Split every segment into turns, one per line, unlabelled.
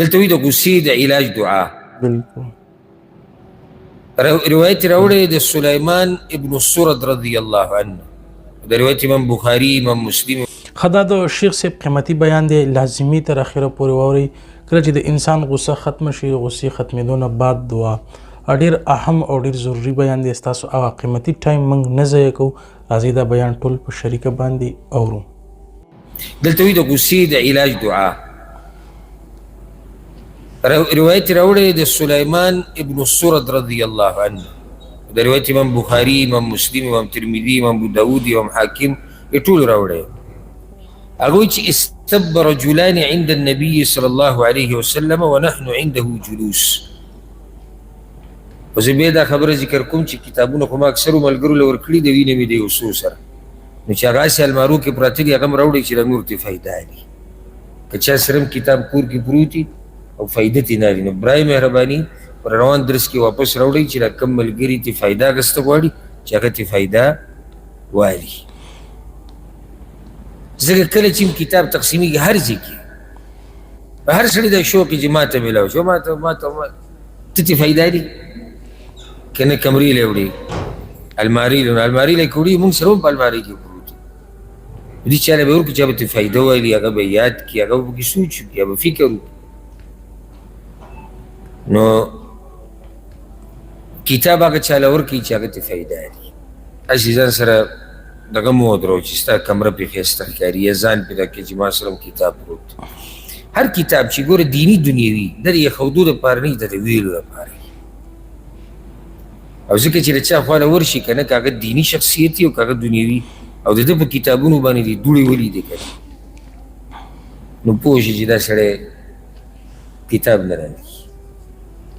دلته وی د غصې د علاج دعا
بالکل.
روایت راوړی د سلیمان ابن سرد رضی الله عنه، د روایت امام بخاری، امام مسلم.
خدا د شیخ صاحب قیمتي بیان دی، لازمي تر اخره پورې واورئ. کله چې د انسان غصه ختم شي، غصې ختمېدو نه بعد دعا ډېر اهم او ډېر ضروري بیان دی. ستاسو هغه قیمتي ټایم موږ نه ضایع کوو. راځئ دا بیان ټول په شریکه باندې اورو.
دلته وی د غصې د علاج دعا روایت راوړی د سلیمان ابن سرد رضی الله عنه، د روایت امام بخاری، امام مسلم، امام ترمذی، امام ابو داود، امام حاکم ټول راوړی. هغه وایي چې استب رجلان عند النبي صلی الله علیه وسلم ونحن عنده جلوس. اوس بیا دا خبره ذکر کوم چې کتابونه خو ما اکثرو ملګرو له ورکړي د وینې مې د یو څو سره، نو چې هغه هسې المارو کې پراته دي هغه م راوړئ چې له نور ترې فایده اخلي. که چا سره م کتاب کور کې پروت وي او فایده ترې نه اخلي، نو برای مهرباني په روان درس کې واپس راوړئ چې دا کم ملګري ترې فایده اخیسته غواړي چې هغه ترې فایده واخلي. ځکه کله چې کتاب تقسیمیږي هر ځای کې په هر سړي دا شوق چې ما ته میلاو شو، ما ته ته ترې فایده اخلي که نه کمرې له وړي الماري له کې وړي، مونږ سره هم په المارۍ کې پروت دي. چا له به ورکړو چې هغه به ترې فایده واخلي، هغه به یاد کړي، هغه به پکې سوچ وکړي، هغه به فکر وکړي. نو کتاب هغه چا له ورکړي چې هغه ترې فایده اخلي. هسې ځان سره دغه مه ودرو چې ستا کمره پرې ښایسته ښکاري، یا ځان پرې دا کړې چې ما سره هم کتاب پروت دی. هر کتاب چې ګوره دیني دنیوي دا د ایښودو دپاره نه وي، دا د ویلو دپاره وي. او ځکه چې د چا خوا له ورشي که نه، که هغه دیني شخصیت وي او که هغه دنیوي، او د ده په کتابونو باندې دې دوړې ولیدې که نه، نو پوه شي چې دا سړی کتاب نه رالي.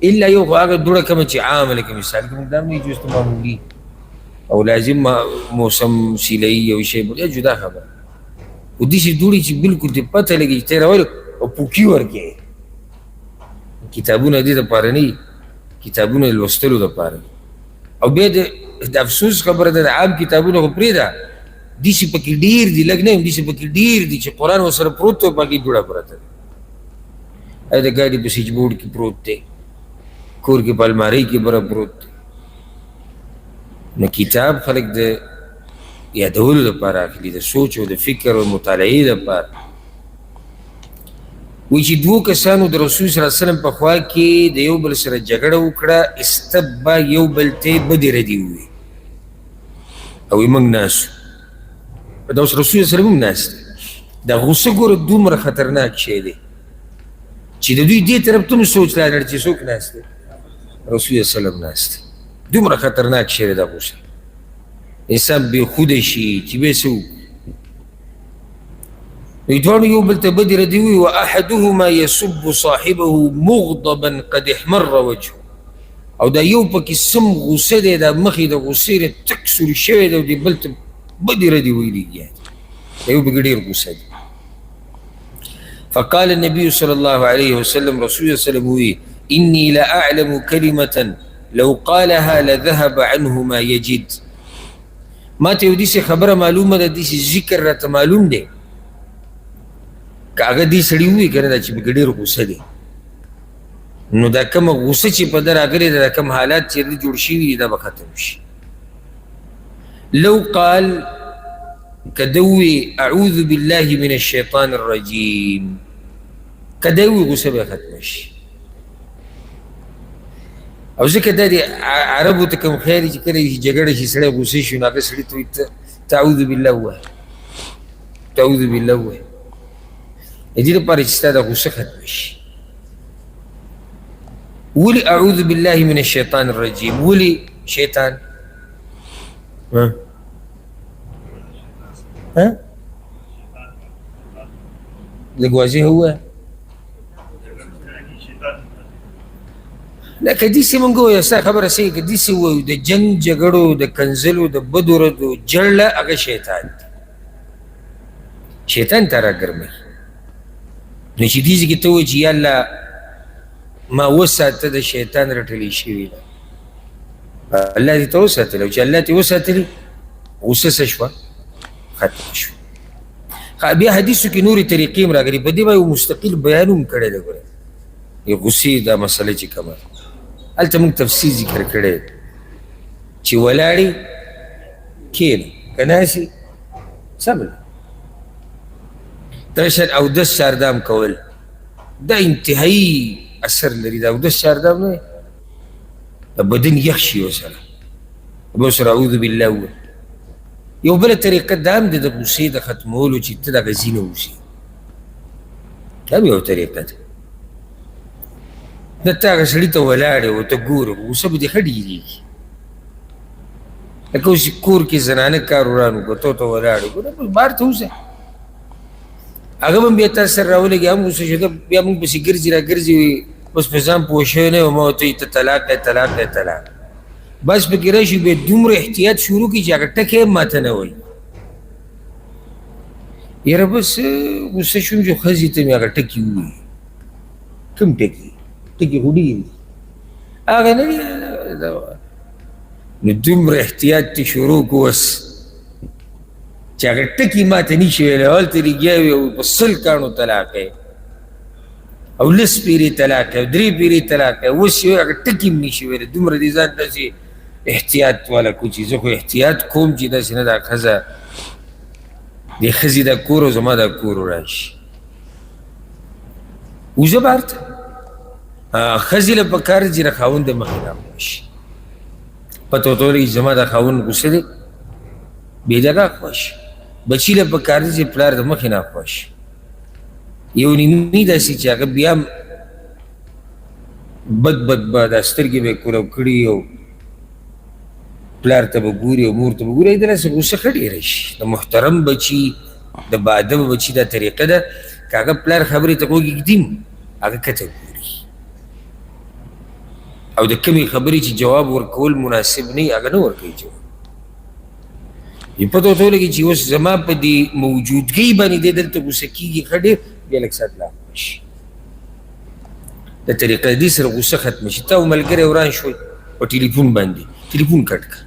الا یو خو هغه دوړه کومه چې عامه، لکه مثال کې موږ دا هم نه وایو چې اوس ته معمولي او لازم موسم سیله‌ای یو شی بیا جدا خبره، خو داسې دوړې چې بلکل دې پته لګي چې ته یې راولې او پوکي ورکړې. کتابونه دې دپاره نه وي، کتابونه لوستلو دپاره. او بیا د افسوس خبره ده، د عام کتابونه خو پرېږده، داسې پکې ډېر دي، لږ نه یم، داسې پکې ډېر دي چې قرآن ورسره پروت دی او پکې دوړه پرته ده. د ګاډي په سویچ بورډ کې پروت دی، کور کې په المارۍ کې بره پروت دی. نو کتاب خلک د یادولو دپاره اخلي، د سوچ او د فکر او مطالعې دپاره. وایي چې دوو کسانو د رسول صلی الله علیه وسلم په خوا کې د یو بل سره جګړه وکړه، استبه یو بل ته بدې ردې وویې او یې موږ ناست وو، دا اوس رسول صلی الله علیه وسلم هم ناست دی. دا غصه ګوره دومره خطرناک شی دی چې د دوی دې طرف ته هم سوچ لاړ چې څوک ناست دی، رسول صلی الله علیه وسلم ناست دی. دومره خطرناک شی دی دا غصه، انسان بېخوده شي چې بیا څه وکړي. دواړو یو بل ته بدې ردې وویې، واحدهما یسب صاحبه مغضبا قد احمر وجهه، او دا یو پکې سم غصه دی، دا مخې د غصې نه تک سور شوی دی او دې بل ته بدې ردې ویلي دي، دا یو پکې ډېر غصه دی. فقال النبي صلى الله عليه وسلم، رسول الله صلی الله علیه وسلم وویې، إني لأعلم كلمة لو قالها لذهب عنه ما يجد. ما ته یو داسې خبره معلومه ده، داسې ذکر راته معلوم دی، که هغه دې سړي ووایي که نه دا چې پکې ډېر غصه دی، نو دا کومه غصه چې په ده راغلې ده، دا کوم حالات چې ده جوړ شوي دي دا به ختم شي. لو قال که ده ووایي اعوذ بالله من الشیطان الرجیم، که ده ووایي غصه به ختمه شي. او ځکه دا د عربو ته کوم خیال چې کله جګړه شي سړی غصې شي، نو هغه سړي ته وایي ته اعوذ بالله ووایه، ته اعوذ بالله ووایه، د دې لپاره چې ستا دا غصه ختمه شي. ولې اعوذ بالله من الشیطان الرجیم؟ ولې شیطان؟ لږ واضح ووایه. لکه داسې مونږ ووایو، ستا خبره صحیح، که داسې ووایو د جنګ جګړو د کنځلو د بدو ردو جړله هغه شیطان دی، شیطان تا راګرموي. نو چې دې ځای کې ته ووایې چې یا الله ما وساته د شیطان رټلې شوي ده، الله دې ته وساتلی، او چې الله دې وساتلي غصه څه شوه؟ ختمه شوه. بیا حدیثو کې نورې طریقې هم راغلي، په دې باندې یو مستقل بیان هم کړی دی. ګوره یو غصې دا مسله چې کومه هلته موږ تفصیل ذکر کړی چې ولاړې کښېنه که ناستې صبر درشن اودس چاردام کول دا انتهایی اثر لري دا اودس چاردام نه دا بدن یخ شي ورسره به ورسره اعوذ بالله ووایه یو بله طریقه دا هم ده د غصې د ختمولو چې ته دغه ځینه اوسي دا هم یو طریقه ده نه ته هغه سړي ته ولاړې او ته ګورې غوسه به دې ښه ډېرېږي لکه اوس کور کې زنانه کار وران وکړه ته ورته ولاړې ګوره بهر ته اوسه هغه به هم بیا تا سره راولګي هم غوسه شو بیا موږ پسې ګرځي را ګرځي بس په ځان پوه شوی نه یم ما ورته وایي ته طلاق دی طلاق دی طلاق بس پکې راشي بیا دومره احتیاط شروع کړي چې هغه ټکی هم ماته نه وایي یاره بس غوسه شوم چې ښځې ته مې هغه ټکي ووایي کوم ټکي ټکي خو ډېر دي هغه نه دي نو دومره احتیاط ته شروع کړو اوس چې هغه ټکي ماته نه شي ویلی هلته لګیا وي او په 100 کاڼو طلاق یې او 10 پیرې طلاق یې او 3 پیرې طلاق یې اوس یې هغه ټکي هم نه شي ویلی دومره دې ځان داسې احتیاط والا کو چې زه خو احتیاط کوم چې داسې نه دا ښځه دې ښځې دا کور او زما دا کور راشي وځه بهر ته ښځې له پکار دي چې د خاوند د مخې راپوه شي پته ورته ولګي چې زما دا خاوند غوسه دی بېجګه خوښ شي بچي له پکار دي چې پلار د مخې نه خوښ شي یو نیمې داسې چې هغه بیا هم بد به دا سترګې به یې کولو کړي او پلار ته به ګوري او مور ته به ګوري داسې غوسه ښه ډېره شي د محترم بچي د باادبه بچي دا طریقه ده که هغه پلار خبرې ته غوږ ږدي هغه کته ګوري او د کمې خبرې چې جواب ورکول مناسب نه وي هغه نه ورکوي جواب یې پته ورته ولګي چې اوس زما په دې موجودګۍ باندې دی دلته غوسه کېږي ښه ډېر بیا لږ ساعت لا شي د طریقه دې سره غوسه ختمه شي ته او ملګری وران شوی په ټلیفون باندې ټلیفون کټ کړه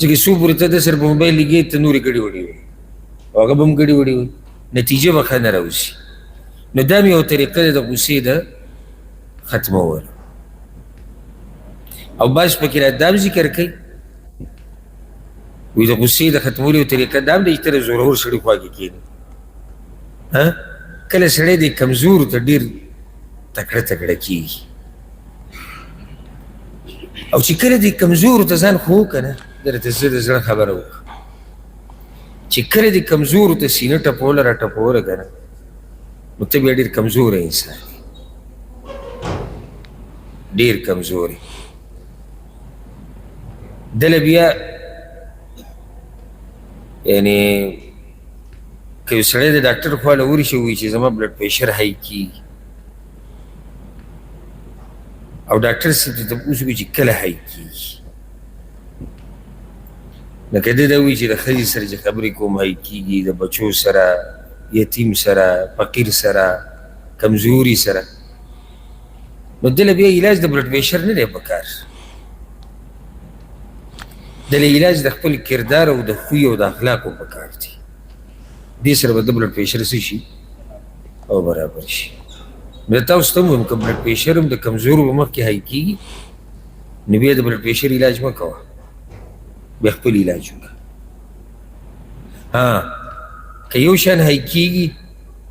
ځکه څو پورې ته د سره په موبایل لګې ته نورې ګډې وډې وي او هغه به هم ګډې وډې وي نتیجه به ښه نه راوځي نو دا مې یو طریقه ده د غوسې د ختمول او بعض پکې را دا هم ذکر کوي وایي د غوسې د ختمولو یو طریقه دا هم ده چې ته د زورور سړي خوا کې کښېنې کله سړی دی کمزورو ته ډېر تکړه تکړه کېږي او چې کله دی کمزورو ته ځان خو که نه درته زه د زړه خبره وکړم چې کله دی کمزورو ته سینه ټپوله را ټپوله که نه نو ته بیا ډېر کمزوری انسان یې ډېر کمزوری دله بیا یعنې که یو سړی د ډاکټر خوا له ورشي ووایي چې زما بلډ پریشر های کېږي او ډاکټر صاحب ته تپوس وکړي چې کله های کېږي لکه ده دا وایي چې د ښځې سره چې خبرې کوم های کېږي د بچو سره یتیم سره فقیر سره کمزوري سره نو دله بیا علاج د بلډ پریشر نه دی پکار دله علاج د خپل کردار او د خوی او د اخلاقو پکار دی دې سره به د بلډ پریشر څه شي او برابر شي نو تاسو ته هم وایم که بلډ پریشر هم د کمزورو په مخکې های کېږي نو بیا د بلډ پریشر علاج مه کوه بیا خپل علاج وکړه که یو شان های کېږي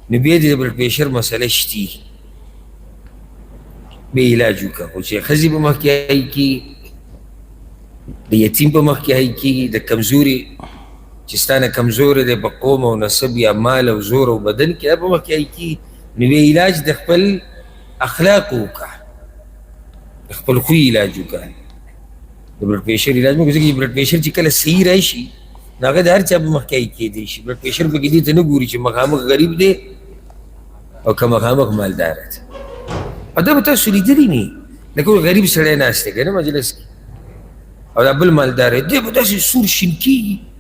نو بیا د بلډ پریشر مسله شتي بیا علاج وکړه خو چې ښځې په مخکې های کېږي د یتیم په مخکې های کېږي د کمزوري چې ستا نه کمزوری دی په قوم او نسب یا مال او زور او بدن کې دا په مخکې های کېږي نو بیا علاج د خپل اخلاقو وکړه د خپل خوی علاج وکړه د بلډ پریشر علاج مه کوه ځکه چې بلډ پریشر چې کله صحیح راشي نو هغه د هر چا په مخکې های کېدی شي بلډ پریشر پکې دې ته نه ګوري چې مخامخ غریب دی او که مخامخ مالداره دی او دا به تاسو لیدلي نه لکه غریب سړی ناست دی که نه مجلس کې او دا بل مالدار دی به داسې سور شین کېږي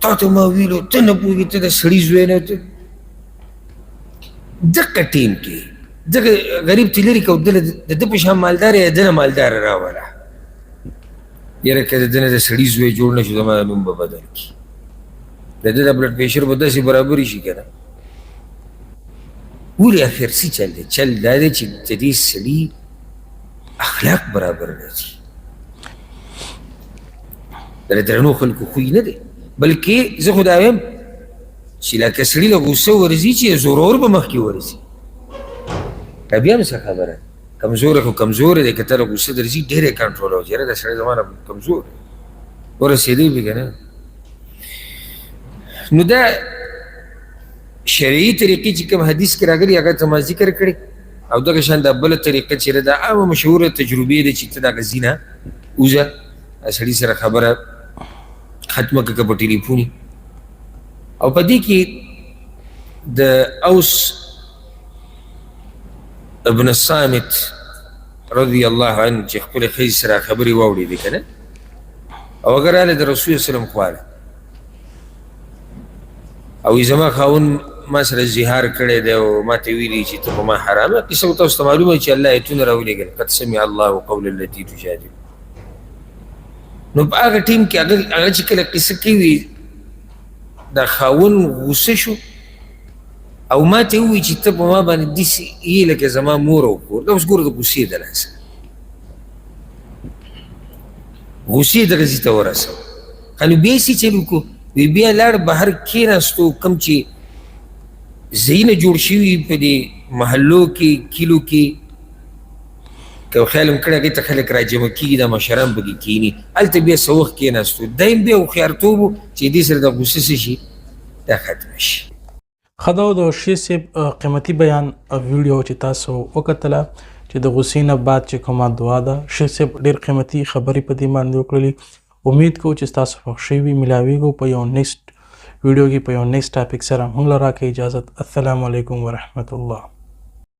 تا ته ما ویلو ته نه پوهېږې ته د سړي زوی نه ته دقه ټیم کې دغه غریب ته لرې که او د ده په شان مالدار یا ده نه مالداره راوله یاره که د ده نه د سړي زوی جوړ نه شو زما نوم به بدل کړي د ده د بلډ پریشر به داسې برابرې شي که نه ولې اخر څه چل دی؟ چل دا دی چې د دې سړي اخلاق برابر نه دي، د درنو خلکو خوی نه دی. بلکې زه خو دا وایم چې لکه سړي له غوسه ورځي چې زورور به مخکې ورځي. دا بیا هم څه خبره، کمزوری خو کمزوری دی، که ته له غوسه درځي ډېر یې کنټرولوه چې یاره دا سړی زما نه کمزور دی، ورسېدی به که نه. نو دا شرعي طریقې چې کوم حدیث کې راغلي هغه ته ما ذکر کړی، او دغه شان دا بله طریقه چې دا عامه مشهوره تجربې ده چې ته دغه ځي نه وځه سړي سره خبره ختمه کړه په ټلیفون. او په دې کې د اوس ابن الصامت رضی الله عنه چې خپلې ښځې سره خبرې واورېدې که نه، او هغه راغله د رسول وسلم خواله او زما خاوند ما سره زهار کړی دی او ما ته ویلي چې ته په ما حرامه. قصه خو تاسو ته معلومه چې الله ایتونه راولېږل قد سمع الله قول التي تجادل. نو په هغه ټیم کې هغه چې کله قصه کوي دا خاوند غوسه شو او ما ته ووایي چې ته په ما باندې داسې یې لکه زما مور او کور. دا اوس ګوره د غوسې د لاسه غوسې دغسې ته ورسوه. ښه نو بیا یې څه چل وکړو؟ وی بیا لاړ بهر کېناستو، کوم چې ځایونه جوړ شوي په دې محلو کې کلیو کې که خیال هم کړی هغې ته خلک راجمع کېږي، دا مشران پکې کښېني، هلته بیا څه وخت کېناستو. دا هم بیا هوښیارتوب و چې دې سره د غوسه څه شي دا ختمه شي.
ښه دا د شیخ صاحب قیمتي بیان ویډیو چې تاسو وکتله چې د غوسې نه بعد چې کومه دعا ده، شیخ صاحب ډېر قیمتي خبرې په دې باندې وکړلې. امید کوو چې تاسو خوښ شوي. ملاویږو په یو نیکسټ ویډیو کې په یو نیکسټ ټاپک سره. موږ له راکړئ اجازت. السلام علیکم ورحمت الله.